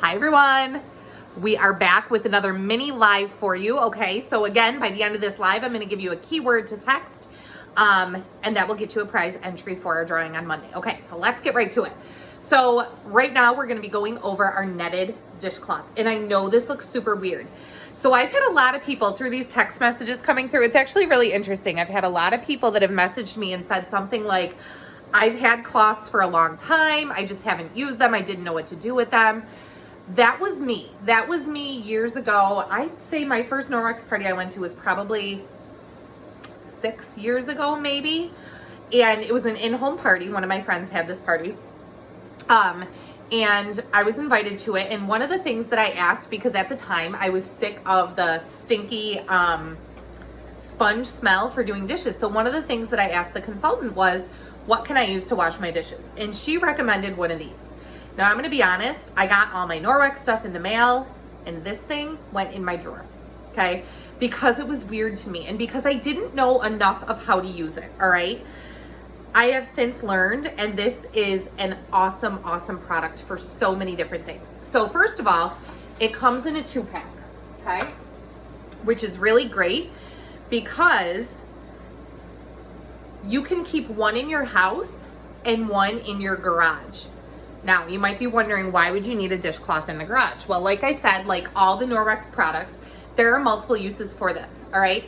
Hi everyone. We are back with another mini live for you. Okay, so again, by the end of this live, I'm going to give you a keyword to text, and that will get you a prize entry for our drawing on Monday. Okay, so let's get right to it. So right now we're going to be going over our netted dishcloth, and I know this looks super weird. So I've had a lot of people through these text messages coming through. It's actually really interesting. I've had a lot of people that have messaged me and said something like, I've had cloths for a long time. I just haven't used them. I didn't know what to do with them. That was me. That was me years ago. I'd say my first Norwex party I went to was probably 6 years ago, maybe. And it was an in-home party. One of my friends had this party. And I was invited to it. And one of the things that I asked, because at the time I was sick of the stinky sponge smell for doing dishes. So one of the things that I asked the consultant was, what can I use to wash my dishes? And she recommended one of these. Now, I'm going to be honest, I got all my Norwex stuff in the mail, and this thing went in my drawer, okay? Because it was weird to me, and because I didn't know enough of how to use it, all right? I have since learned, and this is an awesome, awesome product for so many different things. So first of all, it comes in a 2-pack, okay? Which is really great because you can keep one in your house and one in your garage. Now, you might be wondering, why would you need a dishcloth in the garage? Well, like I said, like all the Norwex products, there are multiple uses for this, all right?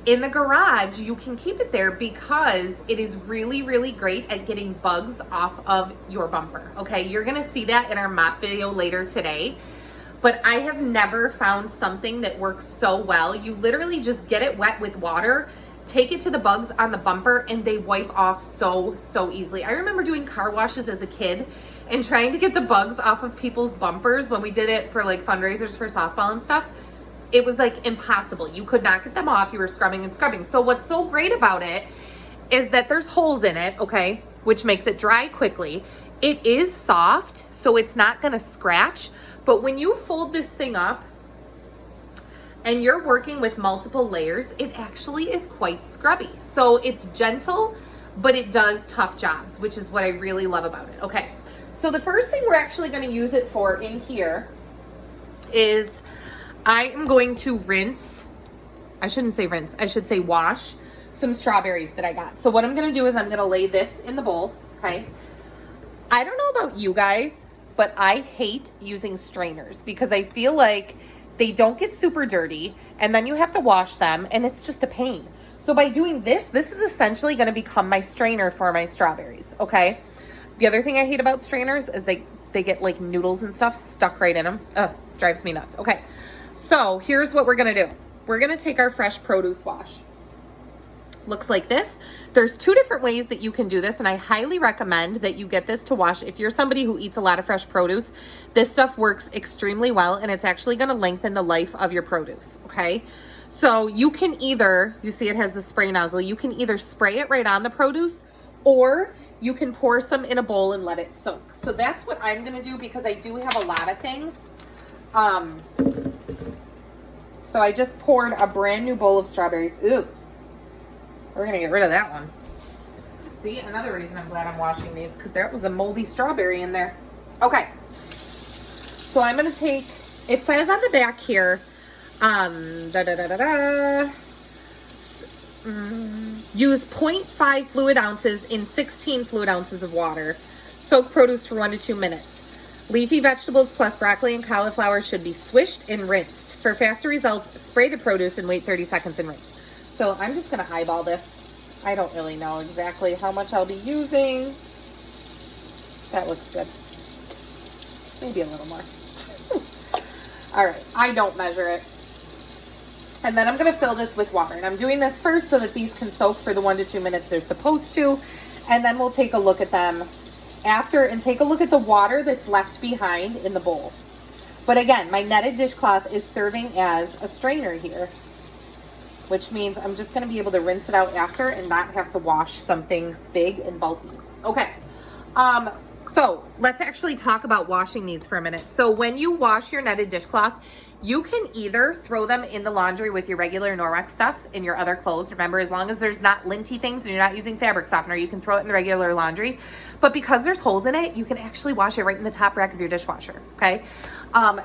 In the garage, you can keep it there because it is really, really great at getting bugs off of your bumper, okay? You're gonna see that in our mop video later today, but I have never found something that works so well. You literally just get it wet with water, take it to the bugs on the bumper, and they wipe off so easily. I remember doing car washes as a kid and trying to get the bugs off of people's bumpers when we did it for like fundraisers for softball and stuff. It was like impossible. You could not get them off. You were scrubbing and scrubbing. So what's so great about it is that there's holes in it, okay, which makes it dry quickly. It is soft, so it's not gonna scratch. But when you fold this thing up and you're working with multiple layers, it actually is quite scrubby. So it's gentle, but it does tough jobs, which is what I really love about it. Okay, so the first thing we're actually gonna use it for in here is I am going to rinse, I shouldn't say rinse, I should say wash some strawberries that I got. So what I'm gonna do is I'm gonna lay this in the bowl, okay? I don't know about you guys, but I hate using strainers because I feel like they don't get super dirty and then you have to wash them and it's just a pain. So by doing this, this is essentially gonna become my strainer for my strawberries, okay? The other thing I hate about strainers is they get like noodles and stuff stuck right in them. Ugh, drives me nuts. Okay, so here's what we're gonna do. We're gonna take our fresh produce wash. Looks like this. There's 2 different ways that you can do this, and I highly recommend that you get this to wash. If you're somebody who eats a lot of fresh produce, this stuff works extremely well, and it's actually gonna lengthen the life of your produce, okay? So you can either, you see it has the spray nozzle, you can either spray it right on the produce, or you can pour some in a bowl and let it soak. So that's what I'm gonna do because I do have a lot of things. So I just poured a brand new bowl of strawberries. Ew. We're gonna get rid of that one. See, another reason I'm glad I'm washing these, because there was a moldy strawberry in there. Okay. So I'm gonna take, it says on the back here, use 0.5 fluid ounces in 16 fluid ounces of water. Soak produce for 1 to 2 minutes. Leafy vegetables plus broccoli and cauliflower should be swished and rinsed. For faster results, spray the produce and wait 30 seconds and rinse. So I'm just gonna eyeball this. I don't really know exactly how much I'll be using. That looks good. Maybe a little more. All right, I don't measure it. And then I'm gonna fill this with water. And I'm doing this first so that these can soak for the 1 to 2 minutes they're supposed to. And then we'll take a look at them after and take a look at the water that's left behind in the bowl. But again, my netted dishcloth is serving as a strainer here, which means I'm just gonna be able to rinse it out after and not have to wash something big and bulky. Okay, so let's actually talk about washing these for a minute. So when you wash your netted dishcloth, You can either throw them in the laundry with your regular Norwex stuff in your other clothes. Remember, as long as there's not linty things and you're not using fabric softener, you can throw it in the regular laundry. But because there's holes in it, you can actually wash it right in the top rack of your dishwasher, okay?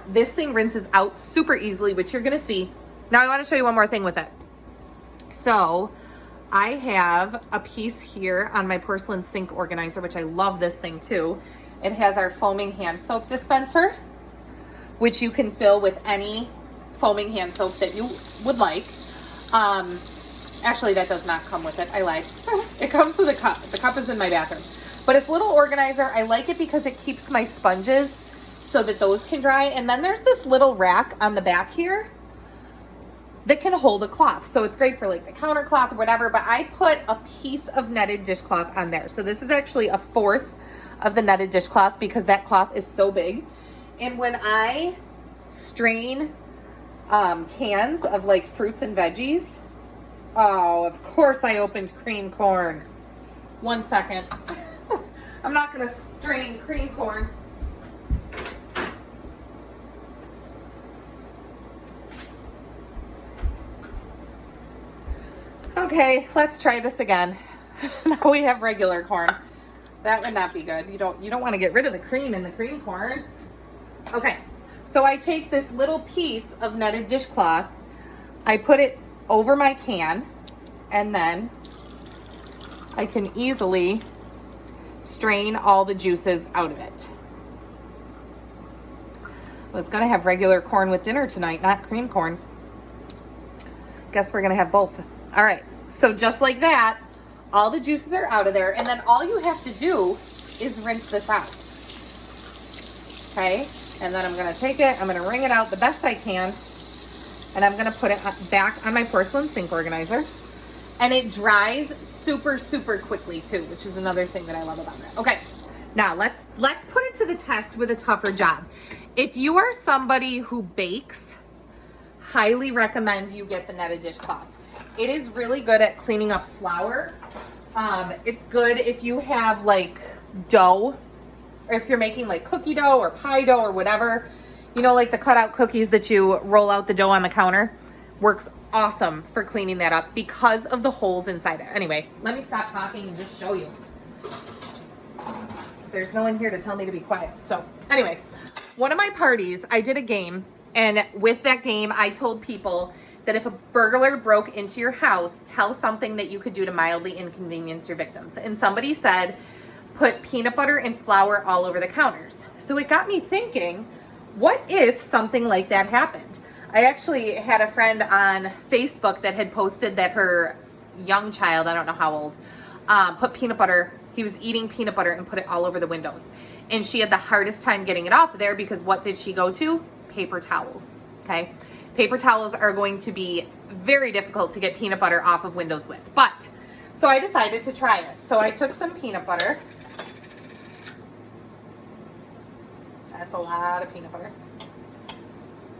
This thing rinses out super easily, which you're gonna see. Now I wanna show you one more thing with it. So I have a piece here on my porcelain sink organizer, which I love this thing too. It has our foaming hand soap dispenser, which you can fill with any foaming hand soap that you would like. Actually, that does not come with it. I lied. It comes with a cup. The cup is in my bathroom. But it's a little organizer. I like it because it keeps my sponges so that those can dry. And then there's this little rack on the back here that can hold a cloth. So it's great for like the counter cloth or whatever, but I put a piece of netted dishcloth on there. So this is actually a fourth of the netted dishcloth because that cloth is so big. And when I strain cans of like fruits and veggies, oh, of course I opened cream corn. 1 second. I'm not gonna strain cream corn. Okay, let's try this again. Now we have regular corn. That would not be good. You don't want to get rid of the cream in the cream corn. Okay, so I take this little piece of netted dishcloth, I put it over my can, and then I can easily strain all the juices out of it. I was gonna have regular corn with dinner tonight, not cream corn. Guess we're gonna have both. All right, so just like that, all the juices are out of there, and then all you have to do is rinse this out. Okay? And then I'm gonna take it, I'm gonna wring it out the best I can, and I'm gonna put it back on my porcelain sink organizer. And it dries super, super quickly too, which is another thing that I love about it. Okay, now let's put it to the test with a tougher job. If you are somebody who bakes, highly recommend you get the netted dishcloth. It is really good at cleaning up flour. It's good if you have like dough, or if you're making like cookie dough or pie dough or whatever, you know, like the cutout cookies that you roll out the dough on the counter, works awesome for cleaning that up because of the holes inside it. Anyway, let me stop talking and just show you. There's no one here to tell me to be quiet. So anyway, one of my parties, I did a game, and with that game, I told people that if a burglar broke into your house, tell something that you could do to mildly inconvenience your victims. And somebody said, put peanut butter and flour all over the counters. So it got me thinking, what if something like that happened? I actually had a friend on Facebook that had posted that her young child, I don't know how old, put peanut butter, he was eating peanut butter and put it all over the windows. And she had the hardest time getting it off of there because what did she go to? Paper towels, okay? Paper towels are going to be very difficult to get peanut butter off of windows with. But, so I decided to try it. So I took some peanut butter. That's a lot of peanut butter.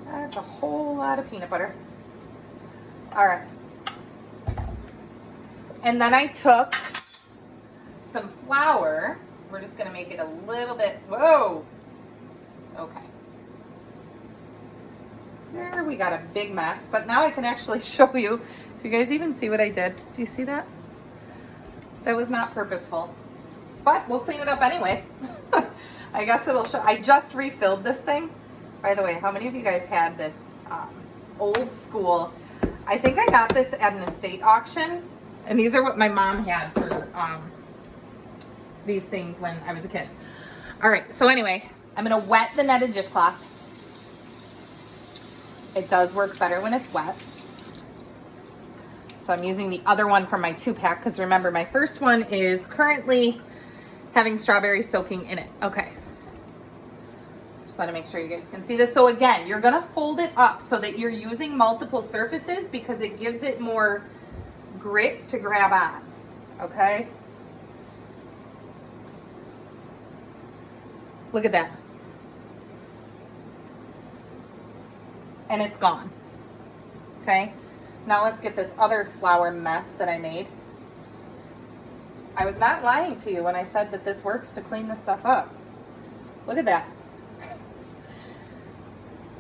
That's a whole lot of peanut butter. All right. And then I took some flour. We're just gonna make it a little bit, whoa. Okay. There, we got a big mess, but now I can actually show you. Do you guys even see what I did? Do you see that? That was not purposeful, but we'll clean it up anyway. I guess it'll show. I just refilled this thing. By the way, how many of you guys had this old school? I think I got this at an estate auction, and these are what my mom had for these things when I was a kid. All right, so anyway, I'm gonna wet the netted dishcloth. It does work better when it's wet. So I'm using the other one from my 2-pack because remember my first one is currently having strawberries soaking in it. Okay. Just want to make sure you guys can see this. So again, you're going to fold it up so that you're using multiple surfaces because it gives it more grit to grab on. Okay. Look at that. And it's gone. Okay. Now let's get this other flour mess that I made. I was not lying to you when I said that this works to clean this stuff up. Look at that.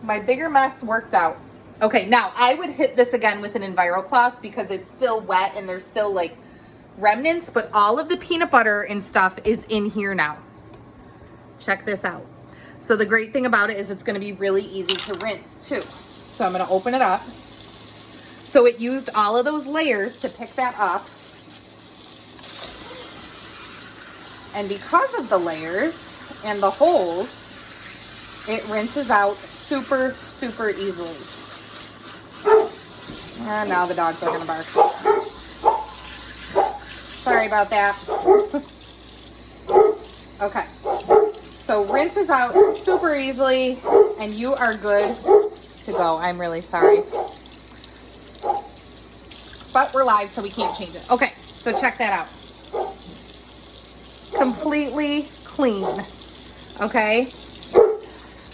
my bigger mess worked out. Okay, now I would hit this again with an EnviroCloth because it's still wet and there's still like remnants, but all of the peanut butter and stuff is in here now. Check this out. So the great thing about it is it's gonna be really easy to rinse too. So I'm gonna open it up. So it used all of those layers to pick that up. And because of the layers and the holes, it rinses out super, super easily. And now the dogs are gonna bark. Sorry about that. Okay, so rinses out super easily and you are good to go. I'm really sorry. But we're live, so we can't change it. Okay, so check that out. Completely clean, okay?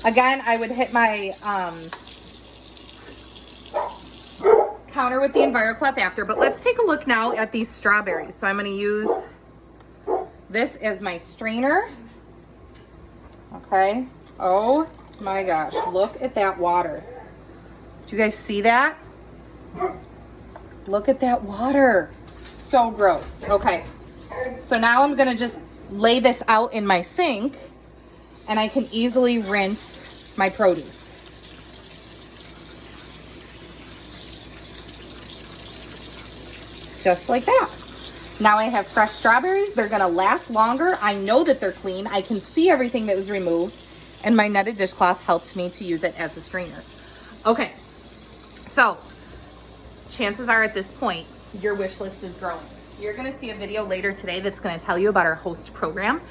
Again, I would hit my counter with the EnviroCloth after, but let's take a look now at these strawberries. So I'm gonna use this as my strainer, okay? Oh my gosh, look at that water. Do you guys see that? Look at that water. So gross. Okay, so now I'm gonna just lay this out in my sink and I can easily rinse my produce. Just like that. Now I have fresh strawberries. They're gonna last longer. I know that they're clean. I can see everything that was removed, and my netted dishcloth helped me to use it as a strainer. Okay, so chances are at this point, your wish list is growing. You're gonna see a video later today that's gonna tell you about our host program.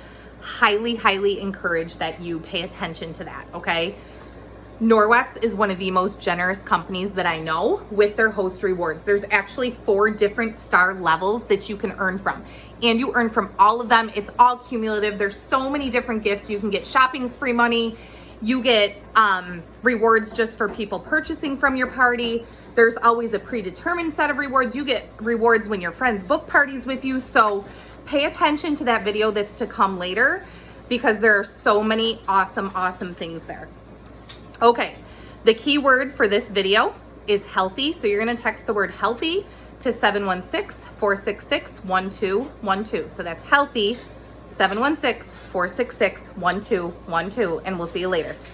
Highly, highly encourage that you pay attention to that, okay? Norwex is one of the most generous companies that I know with their host rewards. There's actually 4 different star levels that you can earn from, and you earn from all of them. It's all cumulative. There's so many different gifts. You can get shopping spree money. You get rewards just for people purchasing from your party. There's always a predetermined set of rewards. You get rewards when your friends book parties with you. So pay attention to that video that's to come later because there are so many awesome, awesome things there. Okay, the key word for this video is healthy. So you're gonna text the word healthy to 716-466-1212. So that's healthy, 716-466-1212, and we'll see you later.